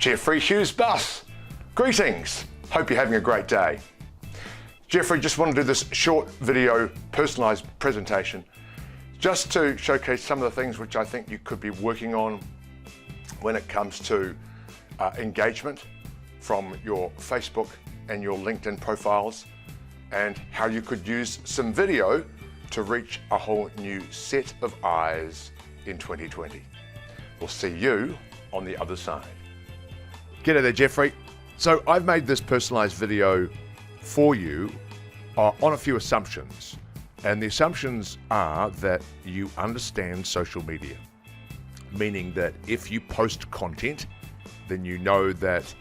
Geoffrey Hughes Bus. Greetings, hope you're having a great day. Geoffrey, just want to do this short video personalised presentation just to showcase some of the things which I think you could be working on when it comes to engagement from your Facebook and your LinkedIn profiles, and how you could use some video to reach a whole new set of eyes in 2020. We'll see you on the other side. G'day there, Geoffrey. So I've made this personalized video for you on a few assumptions. And the assumptions are that you understand social media, meaning that if you post content, then you know that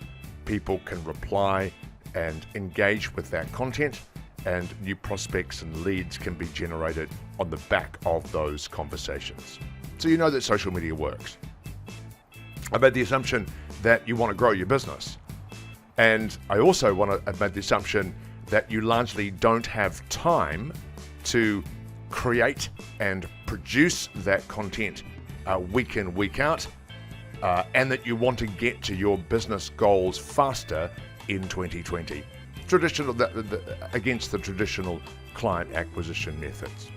people can reply and engage with that content, and new prospects and leads can be generated on the back of those conversations. So you know that social media works. I made the assumption that you want to grow your business. And I also I've made the assumption that you largely don't have time to create and produce that content week in, week out, and that you want to get to your business goals faster in 2020, against the traditional client acquisition methods.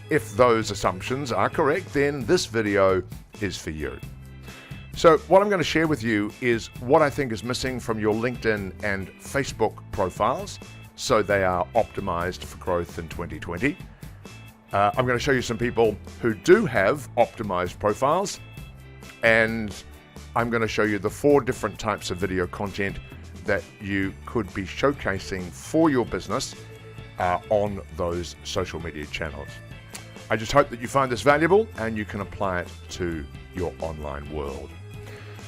If those assumptions are correct, then this video is for you. So what I'm going to share with you is what I think is missing from your LinkedIn and Facebook profiles so they are optimized for growth in 2020. I'm going to show you some people who do have optimized profiles, and I'm going to show you the 4 different types of video content that you could be showcasing for your business on those social media channels. I just hope that you find this valuable and you can apply it to your online world.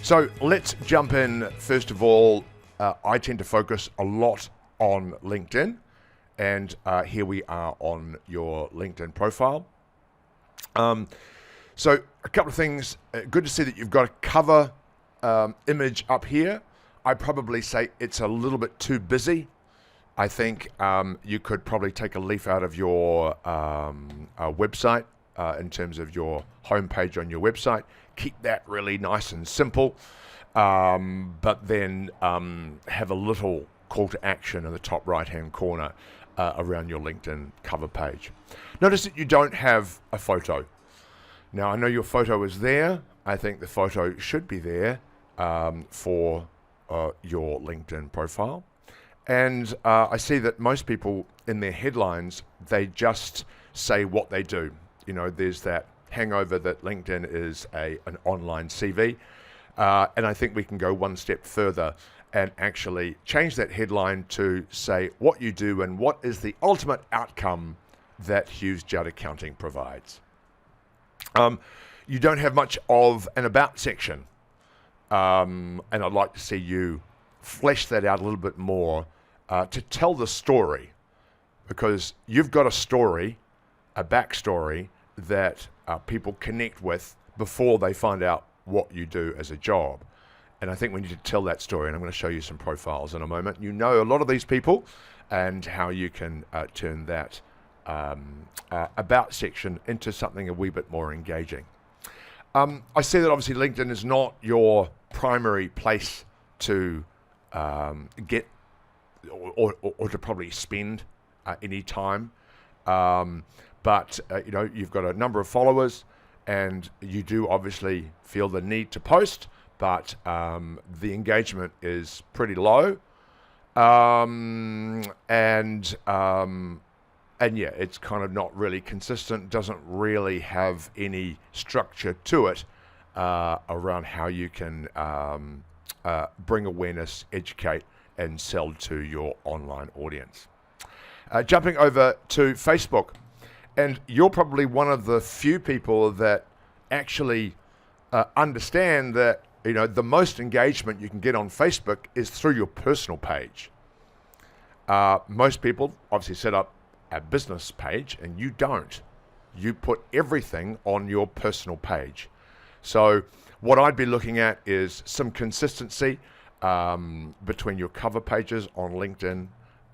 So let's jump in. First of all, I tend to focus a lot on LinkedIn, and here we are on your LinkedIn profile. So a couple of things. Good to see that you've got a cover image up here. I probably say it's a little bit too busy. I think you could probably take a leaf out of your website in terms of your homepage on your website. Keep that really nice and simple, but then have a little call to action in the top right-hand corner around your LinkedIn cover page. Notice that you don't have a photo. Now, I know your photo is there. I think the photo should be there for your LinkedIn profile. And I see that most people in their headlines, they just say what they do. You know, there's that hangover that LinkedIn is an online CV. And I think we can go one step further and actually change that headline to say what you do and what is the ultimate outcome that Hughes Judd Accounting provides. You don't have much of an about section. And I'd like to see you flesh that out a little bit more to tell the story, because you've got a story, a backstory that people connect with before they find out what you do as a job. And I think we need to tell that story, and I'm going to show you some profiles in a moment. You know a lot of these people and how you can turn that about section into something a wee bit more engaging. I see that obviously LinkedIn is not your primary place to get or to probably spend any time, but you know, you've got a number of followers, and you do obviously feel the need to post, but the engagement is pretty low, and yeah, it's kind of not really consistent, doesn't really have any structure to it around how you can bring awareness, educate, and sell to your online audience. Jumping over to Facebook, and you're probably one of the few people that actually understand that, you know, the most engagement you can get on Facebook is through your personal page. Most people obviously set up a business page, and you don't. You put everything on your personal page. So what I'd be looking at is some consistency between your cover pages on LinkedIn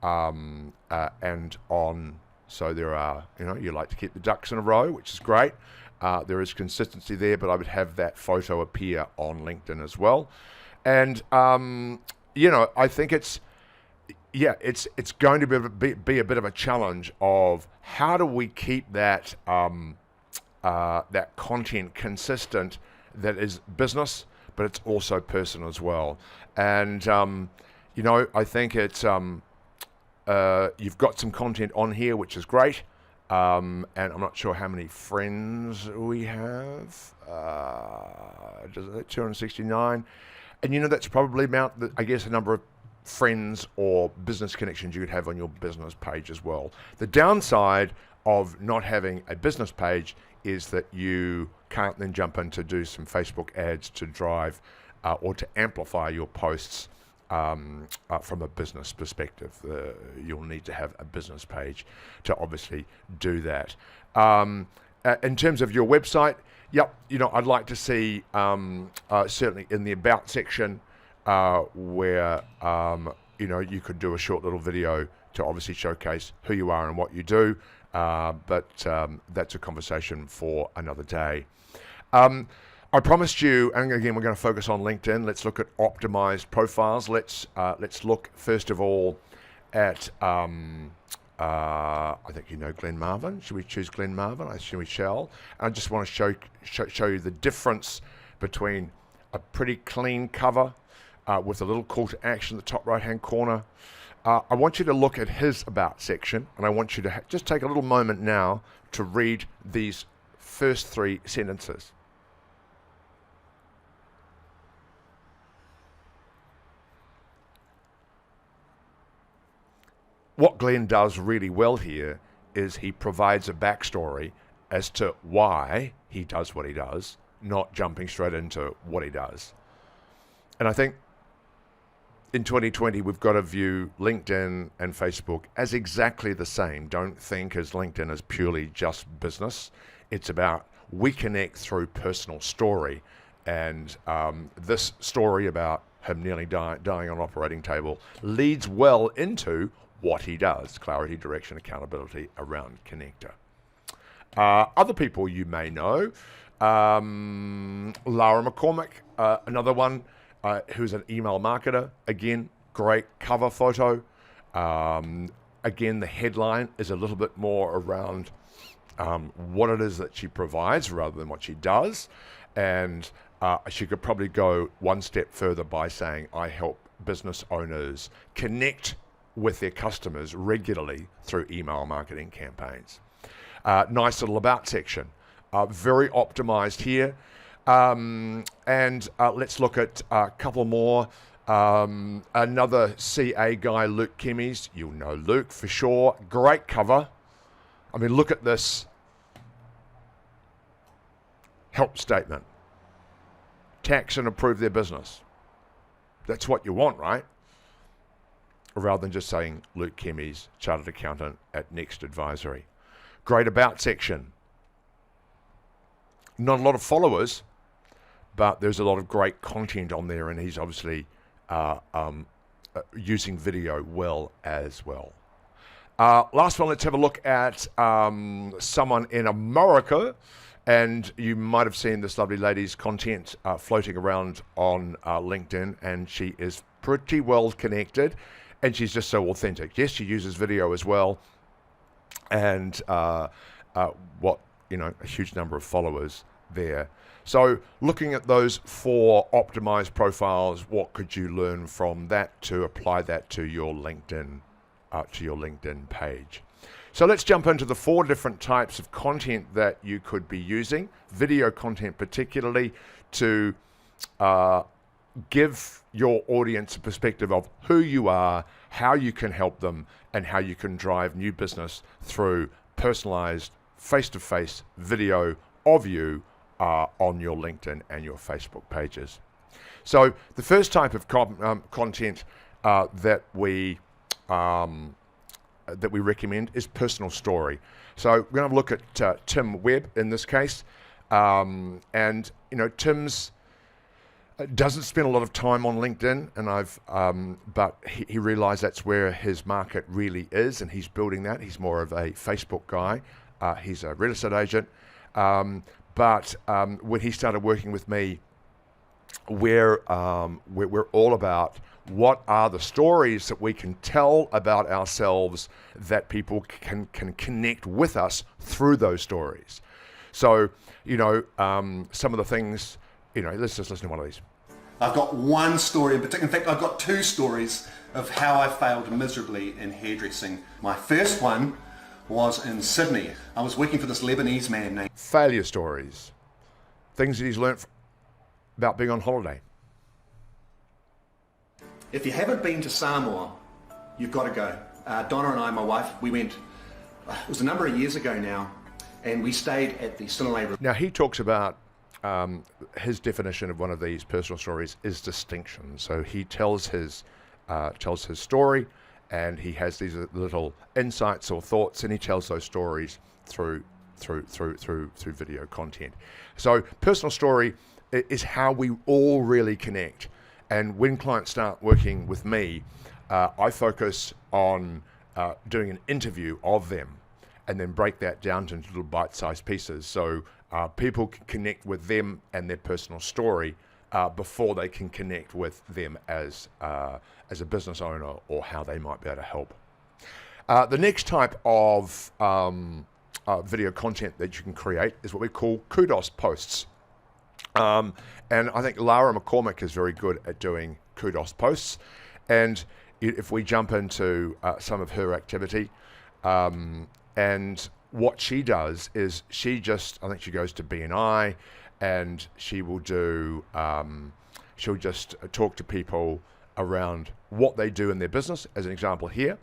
and on, so there are, you know, you like to keep the ducks in a row, which is great. There is consistency there, but I would have that photo appear on LinkedIn as well. And I think it's going to be a bit of a challenge of how do we keep that that content consistent that is business, but it's also personal as well. And I think it's you've got some content on here, which is great. And I'm not sure how many friends we have. 269. And that's probably about, I guess, a number of friends or business connections you could have on your business page as well. The downside of not having a business page is that you can't then jump in to do some Facebook ads to drive or to amplify your posts from a business perspective. You'll need to have a business page to obviously do that. In terms of your website, I'd like to see certainly in the About section where you could do a short little video to obviously showcase who you are and what you do. But that's a conversation for another day. I promised you, and again, we're going to focus on LinkedIn. Let's look at optimized profiles. Let's look first of all at I think Glenn Marvin. Should we choose Glenn Marvin? I assume we shall. I just want to show you the difference between a pretty clean cover with a little call to action in the top right hand corner. I want you to look at his About section, and I want you to just take a little moment now to read these first 3 sentences. What Glenn does really well here is he provides a backstory as to why he does what he does, not jumping straight into what he does. And I think in 2020, we've got to view LinkedIn and Facebook as exactly the same. Don't think as LinkedIn as purely just business. It's about we connect through personal story. And this story about him nearly dying on an operating table leads well into what he does: clarity, direction, accountability around Connector. Other people you may know, Lara McCormick, another one, who's an email marketer. Again, great cover photo. Again, the headline is a little bit more around what it is that she provides rather than what she does. And she could probably go one step further by saying, I help business owners connect with their customers regularly through email marketing campaigns. Nice little About section. Very optimized here. And let's look at a couple more. Another CA guy, Luke Kimmies. You'll know Luke for sure. Great cover. I mean, look at this help statement. Tax and approve their business. That's what you want, right? Rather than just saying Luke Kimmies, chartered accountant at Next Advisory. Great About section. Not a lot of followers, but there's a lot of great content on there, and he's obviously using video well as well. Last one, let's have a look at someone in America, and you might have seen this lovely lady's content floating around on LinkedIn, and she is pretty well connected, and she's just so authentic. Yes, she uses video as well, and a huge number of followers there. So looking at those 4 optimized profiles, what could you learn from that to apply that to your LinkedIn page? So let's jump into the 4 different types of content that you could be using, video content particularly, to give your audience a perspective of who you are, how you can help them, and how you can drive new business through personalized face-to-face video of you on your LinkedIn and your Facebook pages. So the first type of content that we recommend is personal story. So we're going to look at Tim Webb in this case, and Tim's doesn't spend a lot of time on LinkedIn, and but he realized that's where his market really is, and he's building that. He's more of a Facebook guy. He's a real estate agent. But when he started working with me we're all about what are the stories that we can tell about ourselves that people can connect with us through those stories. So, some of the things, let's just listen to one of these. I've got one story in particular. In fact, I've got two stories of how I failed miserably in hairdressing. My first one was in Sydney. I was working for this Lebanese man named... Failure stories. Things that he's learnt about being on holiday. If you haven't been to Samoa, you've got to go. Donna and I, my wife, we went, it was a number of years ago now, and we stayed at the Sinalei. Now he talks about his definition of one of these personal stories is distinction. So he tells his story, and he has these little insights or thoughts, and he tells those stories through video content. So personal story is how we all really connect. And when clients start working with me, I focus on doing an interview of them and then break that down into little bite-sized pieces. So people can connect with them and their personal story before they can connect with them as a business owner or how they might be able to help. The next type of video content that you can create is what we call kudos posts. And I think Lara McCormick is very good at doing kudos posts. And if we jump into some of her activity, and what she does is I think she goes to BNI, and she will do, she'll just talk to people around what they do in their business, as an example here.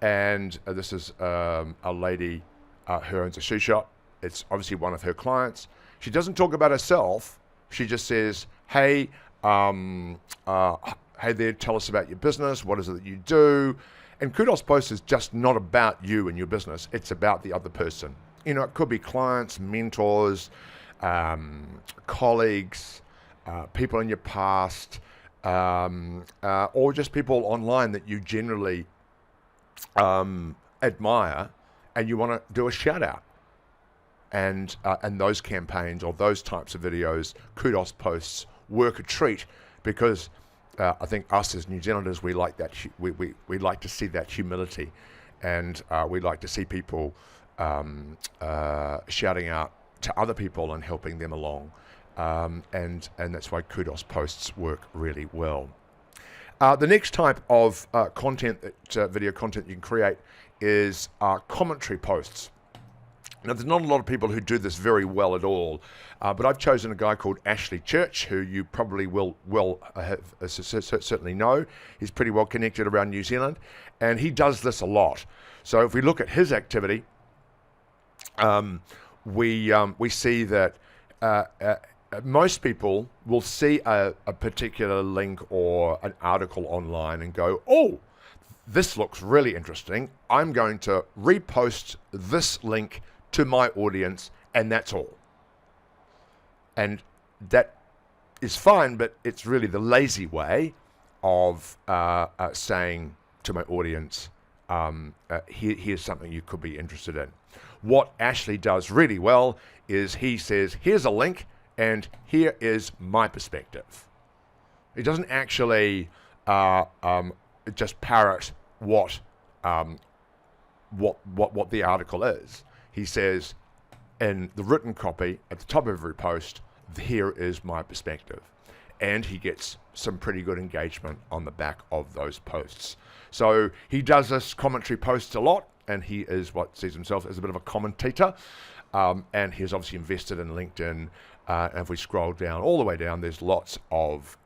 And this is a lady who owns a shoe shop. It's obviously one of her clients. She doesn't talk about herself. She just says, hey there, tell us about your business. What is it that you do? And kudos post is just not about you and your business. It's about the other person. It could be clients, mentors, colleagues, people in your past, or just people online that you generally admire, and you want to do a shout out. And those campaigns or those types of videos, kudos posts, work a treat, because I think us as New Zealanders, we like that. We like to see that humility, and we like to see people shouting out to other people and helping them along, and that's why kudos posts work really well. The next type of content, video content you can create, is commentary posts. Now, there's not a lot of people who do this very well at all, but I've chosen a guy called Ashley Church, who you probably will certainly know. He's pretty well connected around New Zealand, and he does this a lot. So if we look at his activity, we see that most people will see a particular link or an article online and go, oh, this looks really interesting. I'm going to repost this link to my audience, and that's all. And that is fine, but it's really the lazy way of saying to my audience, here's something you could be interested in. What Ashley does really well is he says, here's a link, and here is my perspective. He doesn't actually just parrot what the article is. He says in the written copy at the top of every post, here is my perspective. And he gets some pretty good engagement on the back of those posts. So he does this commentary posts a lot, and he is what sees himself as a bit of a commentator. And he's obviously invested in LinkedIn. And if we scroll down, all the way down, there's lots of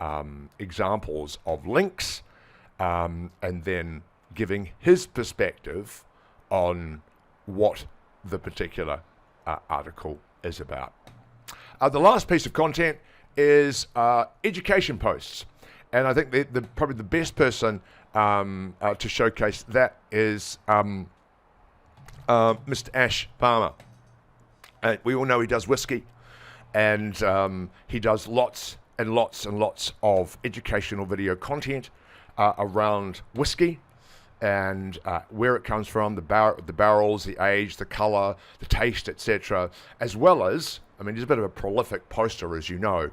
examples of links, and then giving his perspective on what the particular article is about. The last piece of content is education posts, and I think probably the best person to showcase that is Mr. Ash Palmer. We all know he does whiskey, and he does lots and lots and lots of educational video content around whiskey, and where it comes from, the barrels, the age, the colour, the taste, etc. As well as, I mean, he's a bit of a prolific poster, as you know,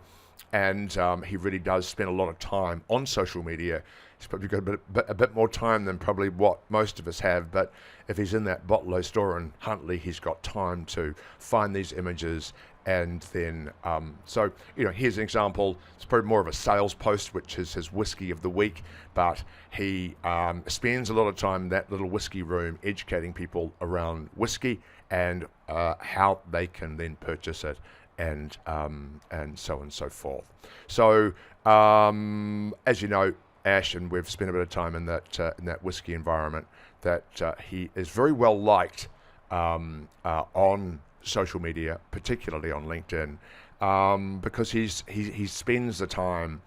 and he really does spend a lot of time on social media. He's probably got a bit more time than probably what most of us have, but if he's in that Botlow store in Huntly, he's got time to find these images. And then, so, here's an example. It's probably more of a sales post, which is his whiskey of the week, but he spends a lot of time in that little whiskey room educating people around whiskey and how they can then purchase it, and so on and so forth. So, as you know, Ash, and we've spent a bit of time in that whiskey environment, that he is very well liked on social media, particularly on LinkedIn, because he spends the time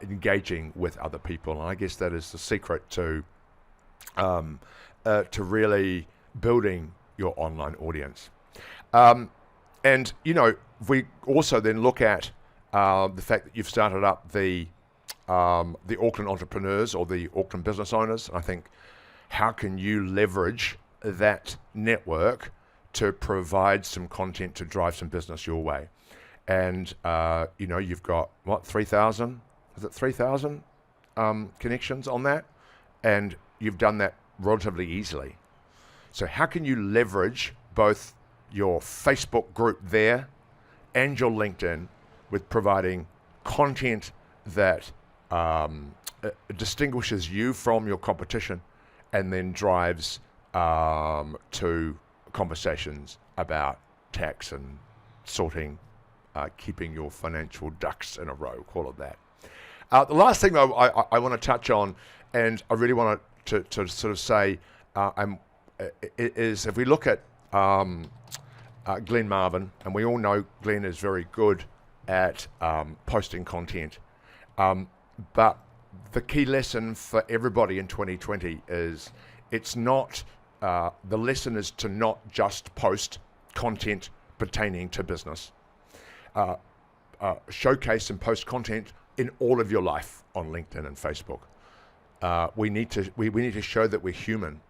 engaging with other people, and I guess that is the secret to really building your online audience. And we also then look at the fact that you've started up the Auckland entrepreneurs or the Auckland business owners. I think, how can you leverage that network to provide some content to drive some business your way? And you've got 3,000? Is it 3,000 connections on that? And you've done that relatively easily. So how can you leverage both your Facebook group there and your LinkedIn with providing content that distinguishes you from your competition, and then drives to conversations about tax and sorting, keeping your financial ducks in a row, call it that. The last thing I want to touch on, and I really want to sort of say, is if we look at Glenn Marvin, and we all know Glenn is very good at posting content, but the key lesson for everybody in 2020 is the lesson is to not just post content pertaining to business. Showcase and post content in all of your life on LinkedIn and Facebook. We need to show that we're human.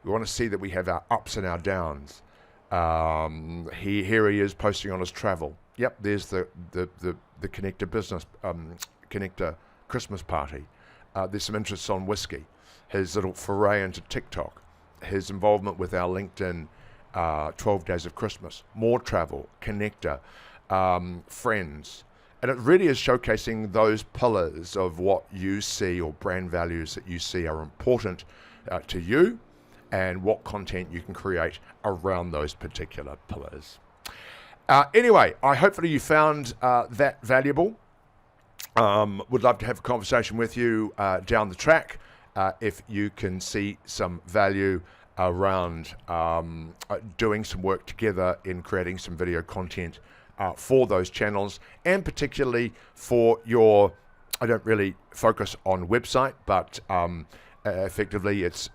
We want to see that we have our ups and our downs. Here he is posting on his travel. Yep, there's the Connector business, Connector Christmas party. There's some interest on whiskey. His little foray into TikTok. His involvement with our LinkedIn 12 Days of Christmas. More travel, Connector, friends. And it really is showcasing those pillars of what you see, or brand values that you see are important to you, and what content you can create around those particular pillars. Anyway, hopefully you found that valuable. Would love to have a conversation with you down the track if you can see some value around doing some work together in creating some video content for those channels, and particularly for your, I don't really focus on website, but effectively it's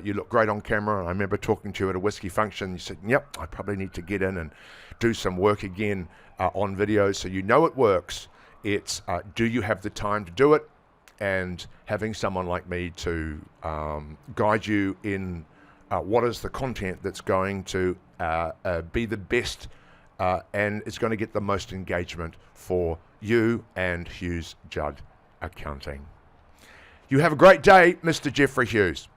you look great on camera. I remember talking to you at a whiskey function. You said, yep, I probably need to get in and do some work again on videos, so you know it works. It's do you have the time to do it, and having someone like me to guide you in what is the content that's going to be the best and it's going to get the most engagement for you and Hughes Judd Accounting. You have a great day, Mr. Geoffrey Hughes.